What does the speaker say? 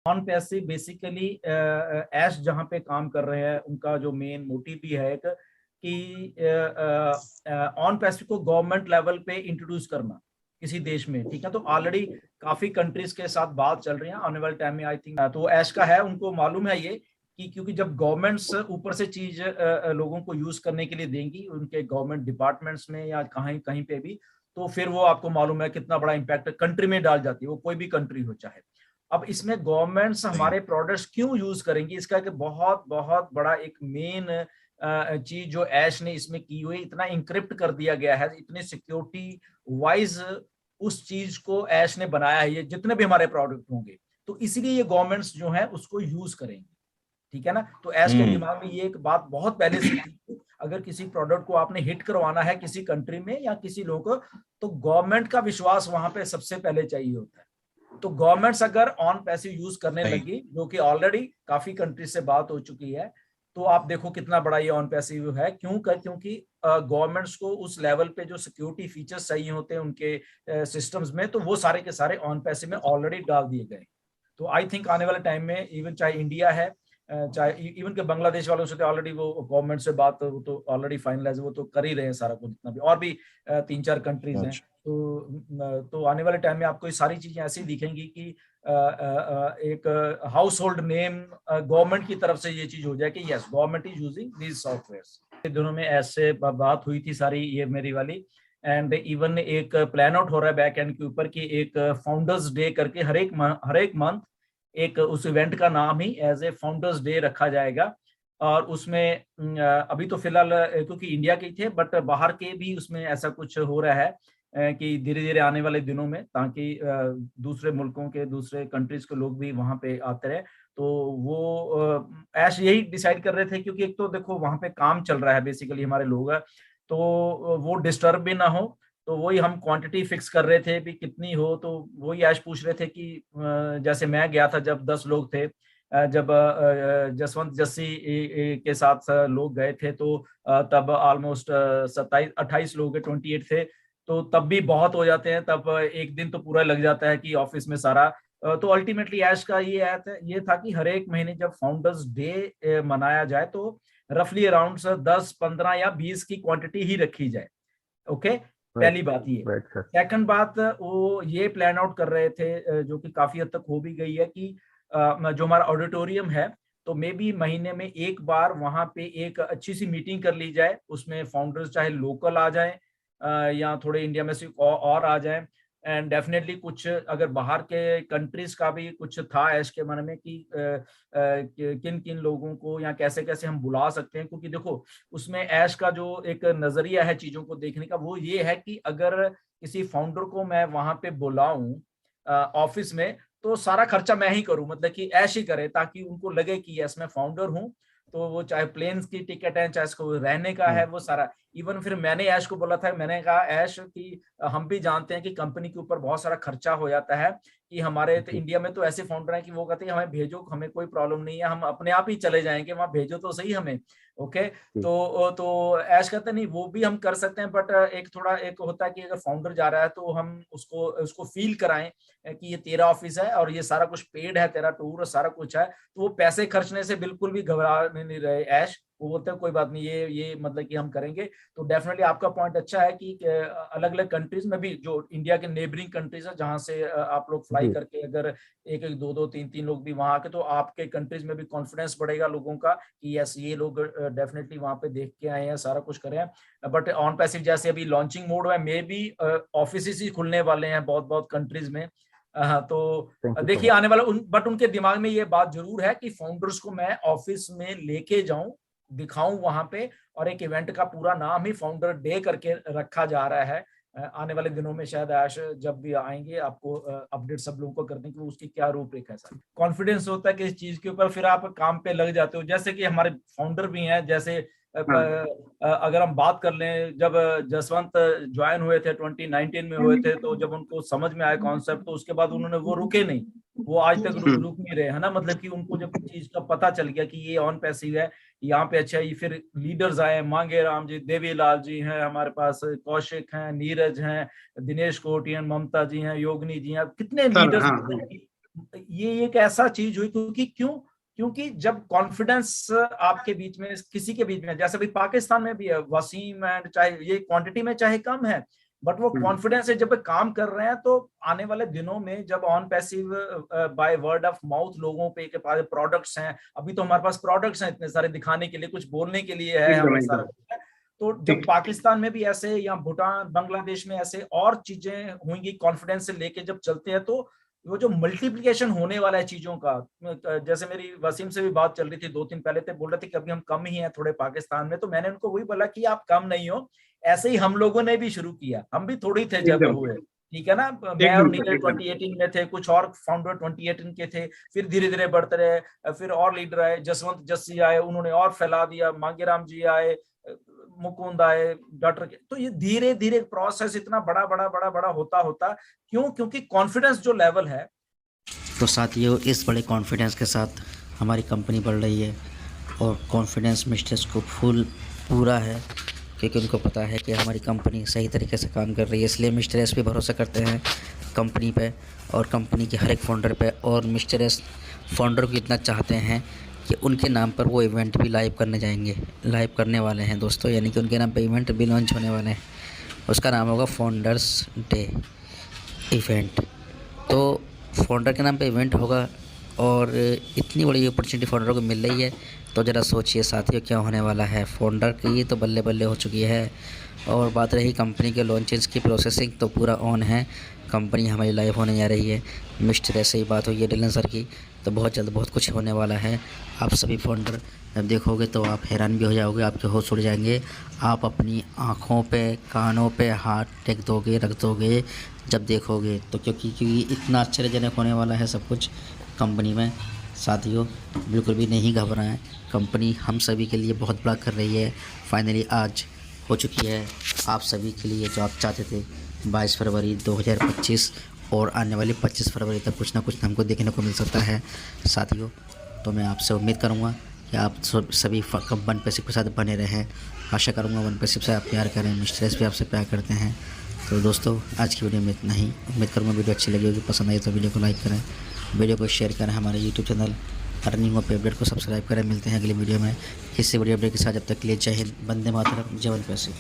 Non passive basically ऐश जहाँ पे काम कर रहे हैं उनका जो मेन मोटिव भी है एक कि ऑन पैसिव को गवर्नमेंट लेवल पे इंट्रोड्यूस करना किसी देश में, ठीक है। तो ऑलरेडी काफी कंट्रीज के साथ बात चल रही है, आने वाले टाइम में आई थिंक तो ऐश का है, उनको मालूम है ये कि क्योंकि जब गवर्नमेंट्स ऊपर से चीज लोगों को यूज करने के लिए देंगी उनके गवर्नमेंट डिपार्टमेंट्स में या कहीं कहीं पे भी, तो फिर वो आपको मालूम है कितना बड़ा इम्पैक्ट कंट्री में डाल जाती है, वो कोई भी कंट्री हो चाहे। अब इसमें गवर्नमेंट्स हमारे प्रोडक्ट्स क्यों यूज करेंगी, इसका एक बहुत बहुत बड़ा एक मेन चीज जो ऐश ने इसमें की हुई, इतना इंक्रिप्ट कर दिया गया है, इतने सिक्योरिटी वाइज उस चीज को ऐश ने बनाया है, ये जितने भी हमारे प्रोडक्ट होंगे तो इसीलिए ये गवर्नमेंट्स जो है उसको यूज करेंगे, ठीक है ना। तो ऐश के दिमाग में ये एक बात बहुत पहले से थी कि अगर किसी प्रोडक्ट को आपने हिट करवाना है किसी कंट्री में या किसी लोगों को, तो गवर्नमेंट का विश्वास वहां पे सबसे पहले चाहिए होता है। तो गवर्नमेंट्स अगर ऑन पैसिव यूज करने लगी, जो कि ऑलरेडी काफी कंट्री से बात हो चुकी है, तो आप देखो कितना बड़ा ये ऑन पैसिव है। क्योंकि गवर्नमेंट्स को उस लेवल पे जो सिक्योरिटी फीचर्स चाहिए होते हैं उनके सिस्टम्स में, तो वो सारे के सारे ऑन पैसिव में ऑलरेडी डाल दिए गए। तो आई थिंक आने वाले टाइम में इवन चाहे इंडिया है चाहे इवन के बांग्लादेश वालों से ऑलरेडी वो गवर्नमेंट से बात वो तो ऑलरेडी फाइनलाइज वो तो कर ही रहे हैं सारा कुछ, जितना भी और भी 3-4 कंट्रीज हैं। तो आने वाले टाइम में आपको ये सारी चीजें ऐसी दिखेंगी कि एक हाउस होल्ड नेम गवर्नमेंट की तरफ से ये चीज हो जाए कि yes government is using these software. दोनों में ऐसे बात हुई थी सारी ये मेरी वाली, एंड इवन एक प्लान आउट हो रहा है बैक एंड के ऊपर कि एक फाउंडर्स डे करके हर एक मंथ एक उस इवेंट का नाम ही एज ए फाउंडर्स डे रखा जाएगा। और उसमें अभी तो फिलहाल क्योंकि इंडिया के थे, बट बाहर के भी उसमें ऐसा कुछ हो रहा है कि धीरे धीरे आने वाले दिनों में, ताकि दूसरे मुल्कों के दूसरे कंट्रीज के लोग भी वहां पे आते रहे। तो वो ऐश यही डिसाइड कर रहे थे, क्योंकि एक तो देखो वहां पे काम चल रहा है बेसिकली हमारे लोग हैं, तो वो डिस्टर्ब भी ना हो। तो वही हम क्वांटिटी फिक्स कर रहे थे भी कितनी हो, तो वही ऐश पूछ रहे थे कि जैसे मैं गया था जब 10 लोग थे, जब जसवंत जस्सी के साथ लोग गए थे तो तब ऑलमोस्ट 27-28 लोग 28 थे, तो तब भी बहुत हो जाते हैं, तब एक दिन तो पूरा लग जाता है कि ऑफिस में सारा। तो अल्टीमेटली ऐश का ये था कि हर एक महीने जब फाउंडर्स डे मनाया जाए तो रफली अराउंड 10-15 या 20 की क्वांटिटी ही रखी जाए। ओके, पहली बात ये। सेकंड बात वो ये प्लान आउट कर रहे थे जो कि काफी हद तक हो भी गई है कि जो हमारा ऑडिटोरियम है, तो मे बी महीने में एक बार वहां पे एक अच्छी सी मीटिंग कर ली जाए, उसमें फाउंडर्स चाहे लोकल आ जाएं या थोड़े इंडिया में से और आ जाएं। एंड डेफिनेटली कुछ अगर बाहर के कंट्रीज का भी कुछ था ऐश के मन में कि किन किन लोगों को या कैसे कैसे हम बुला सकते हैं, क्योंकि देखो उसमें ऐश का जो एक नजरिया है चीजों को देखने का वो ये है कि अगर किसी फाउंडर को मैं वहां पे बुलाऊं ऑफिस में, तो सारा खर्चा मैं ही करूं, मतलब कि ऐश ही करे, ताकि उनको लगे कि यस मैं फाउंडर हूं। तो वो चाहे प्लेन्स की टिकट है चाहे इसको रहने का है वो सारा। इवन फिर मैंने ऐश को बोला था, मैंने कहा ऐश कि हम भी जानते हैं कि कंपनी के ऊपर बहुत सारा खर्चा हो जाता है, कि हमारे तो इंडिया में तो ऐसे फाउंडर हैं कि वो कहते हैं हमें भेजो, हमें कोई प्रॉब्लम नहीं है, हम अपने आप ही चले जाएंगे, वहां भेजो तो सही हमें। ओके, तो ऐश कहते नहीं वो भी हम कर सकते हैं, बट एक थोड़ा एक होता है कि अगर फाउंडर जा रहा है तो हम उसको उसको फील कराएं कि ये तेरा ऑफिस है और ये सारा कुछ पेड है, तेरा टूर और सारा कुछ है। तो वो पैसे खर्चने से बिल्कुल भी घबरा नहीं रहे ऐश, वो बोलते हैं कोई बात नहीं, ये मतलब कि हम करेंगे। तो डेफिनेटली आपका पॉइंट अच्छा है कि अलग अलग कंट्रीज में भी जो इंडिया के नेबरिंग कंट्रीज है जहां से आप लोग फ्लाई करके अगर एक एक 2-2 3-3 लोग भी वहां आके, तो आपके कंट्रीज में भी कॉन्फिडेंस बढ़ेगा लोगों का कि यस ये लोग डेफिनेटली वहां पे देख के आए हैं, सारा कुछ करे हैं। बट ऑन पैसिव जैसे अभी लॉन्चिंग मोड में मे बी ऑफिस ही खुलने वाले हैं बहुत बहुत कंट्रीज में। तो देखिए आने वाला बट उनके दिमाग में ये बात जरूर है कि फाउंडर्स को मैं ऑफिस में लेके जाऊं, दिखाऊं वहां पे, और एक इवेंट का पूरा नाम ही फाउंडर डे करके रखा जा रहा है। आने वाले दिनों में शायद आश जब भी आएंगे आपको अपडेट सब लोगों को करने की उसकी क्या रूपरेखा है। सर कॉन्फिडेंस होता है कि इस चीज के ऊपर फिर आप काम पे लग जाते हो, जैसे कि हमारे फाउंडर भी हैं, जैसे अगर हम बात कर लें जब जसवंत ज्वाइन हुए थे 2019 में हुए थे, तो जब उनको समझ में आया कॉन्सेप्ट तो उसके बाद उन्होंने वो रुके नहीं, वो आज तक रुक नहीं रहे है ना। मतलब कि उनको जब चीज का पता चल गया कि ये ऑन पैसिव है यहाँ पे अच्छा है, फिर लीडर्स आए, मांगे राम जी, देवीलाल जी हैं हमारे पास, कौशिक हैं, नीरज हैं, दिनेश कोटियन, ममता जी हैं, योगिनी जी हैं, कितने लीडर्स ये एक ऐसा चीज हुई, क्योंकि जब कॉन्फिडेंस आपके बीच में, किसी के बीच में, जैसे भी पाकिस्तान में भी है, वसीम एंड चाहे ये क्वांटिटी में चाहे कम है, बट वो कॉन्फिडेंस है, जब वे काम कर रहे हैं तो आने वाले दिनों में जब on passive by word of mouth लोगों पे के पास प्रोडक्ट्स हैं, अभी तो हमारे पास प्रोडक्ट्स हैं इतने सारे दिखाने के लिए, कुछ बोलने के लिए है एकदम हमें सारा एकदम कुछ है। तो जब ठीक। पाकिस्तान में भी ऐसे, या भूटान बांग्लादेश में ऐसे और चीजें होंगी, कॉन्फिडेंस से लेके जब चलते हैं, तो वो जो मल्टीप्लिकेशन होने वाला है चीजों का, जैसे मेरी वसीम से भी बात चल रही थी 2 दिन पहले, थे बोल रहे थे कि अभी हम कम ही हैं थोड़े पाकिस्तान में, तो मैंने उनको वही बोला कि आप कम नहीं हो, ऐसे ही हम लोगों ने भी शुरू किया, हम भी थोड़ी थे जब एकदम हुए, ठीक है ना। मैं और एकदम सर नीरज एकदम। 2018 में थे, कुछ और फाउंडर 2018 के थे, फिर धीरे धीरे बढ़ते रहे, फिर और लीडर आए, जसवंत जस्सी आए, उन्होंने और फैला दिया, मांगेराम जी आए, मुकुंद आए, डॉक्टर के, तो ये धीरे धीरे प्रोसेस इतना बड़ा बड़ा बड़ा बड़ा होता होता, क्योंकि कॉन्फिडेंस जो लेवल है। तो साथियों, इस बड़े कॉन्फिडेंस के साथ हमारी कंपनी बढ़ रही है, और कॉन्फिडेंस मिस्टर्स को पूरा है, क्योंकि उनको पता है कि हमारी कंपनी सही तरीके से काम कर रही है। इसलिए मिस्टर एस पे भरोसा करते हैं, कंपनी पे और कंपनी के हर एक फाउंडर पे। और मिस्टर एस फाउंडर को इतना चाहते हैं कि उनके नाम पर वो इवेंट भी लाइव करने वाले हैं दोस्तों, यानी कि उनके नाम पे इवेंट भी लॉन्च होने वाले हैं। उसका नाम होगा फाउंडर्स डे इवेंट। तो फाउंडर के नाम पे इवेंट होगा, और इतनी बड़ी अपॉर्चुनिटी फाउंडर को मिल रही है, तो ज़रा सोचिए साथियों क्या होने वाला है। फाउंडर की तो बल्ले बल्ले हो चुकी है। और बात रही कंपनी के लॉन्चेस की, प्रोसेसिंग तो पूरा ऑन है, कंपनी हमारी लाइव होने जा रही है। मिस्टर ऐसे ही बात हुई है डिलन सर की, तो बहुत जल्द बहुत कुछ होने वाला है। आप सभी फाउंडर जब देखोगे तो आप हैरान भी हो जाओगे, आपके होश उड़ जाएंगे। आप अपनी आँखों पे कानों पे हाथ टेक दोगे, रख दोगे जब देखोगे तो, क्योंकि इतना आश्चर्यजनक होने वाला है सब कुछ कंपनी में। साथियों बिल्कुल भी नहीं घबराएं, कंपनी हम सभी के लिए बहुत बड़ा कर रही है। फाइनली आज हो चुकी है आप सभी के लिए जो आप चाहते थे। 22 फरवरी 2025 और आने वाली 25 फरवरी तक कुछ ना कुछ हमको देखने को मिल सकता है साथियों। तो मैं आपसे उम्मीद करूँगा कि आप सभी वन पैसिव के साथ बने रहें। आशा करूँगा वन पैसिव से आप प्यार करें, मिस्टर एस भी आपसे प्यार करते हैं। तो दोस्तों आज की वीडियो में इतना ही। उम्मीद करूँगा वीडियो अच्छी लगी होगी, पसंद आई तो वीडियो को लाइक करें, वीडियो को शेयर करें, हमारे यूट्यूब चैनल अर्निंग और अपडेट को सब्सक्राइब करें। मिलते हैं अगली वीडियो में किसी वीडियो अपडेट के साथ। जब तक के लिए जय हिंद, वंदे मातरम, जय वन पैसिव।